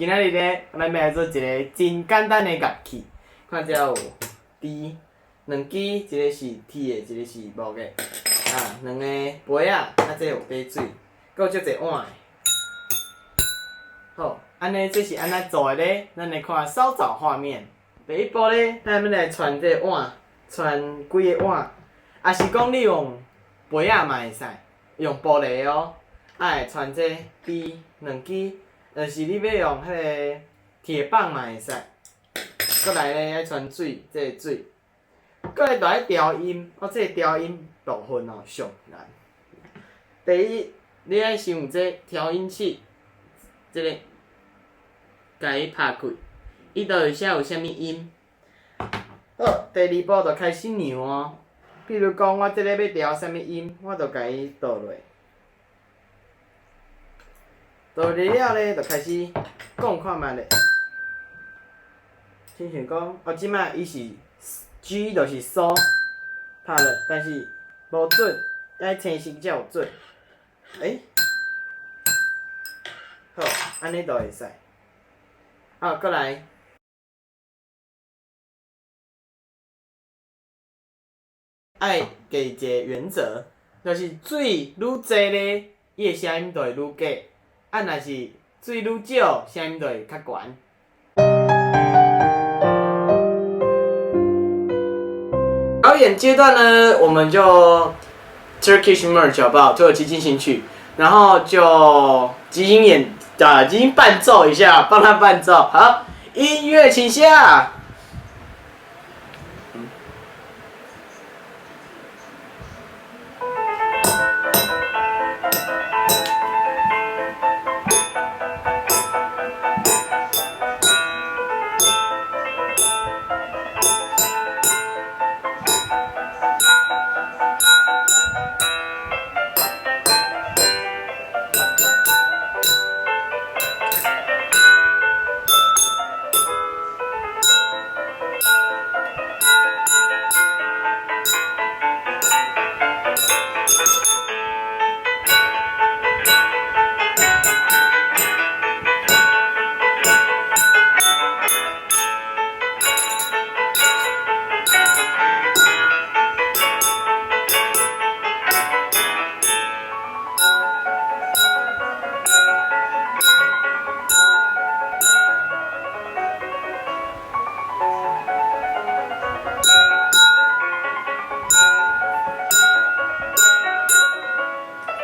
今仔日咧，咱要来做一个真简单的乐器。看遮有猪，两支，一个是铁的，一个是木的。两个杯仔，这有杯水，搁有足侪碗的。好，安尼这是安怎做的咧？咱来看稍早画面。第一步咧，咱要来传这个碗，传几个碗，也是讲你用杯仔嘛会使，用玻璃哦。会传这猪两支。就是你要用迄个铁棒嘛会使，过来咧爱传水，这个水，过来就爱调音，这个调音部分上难。第一，你爱先有这调音器，这个，甲伊拍开，伊就会写有啥物音。好，第二步就开始量哦。比如讲，我这个要调啥物音，我就甲伊倒落。倒入了咧，就开始讲看觅咧。亲像讲，即摆伊是 G， 就是嗦拍落，但是无准，爱清晰才有准。好，安尼就会使。过来，爱记一个原则，就是水愈济咧，伊的声音就会愈假。若是水愈少，声音就会较悬。表演阶段呢，我们就 Turkish March 好不好？土耳其进行曲，然后就即兴伴奏一下，帮他伴奏。好，音乐请下。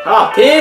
好，停。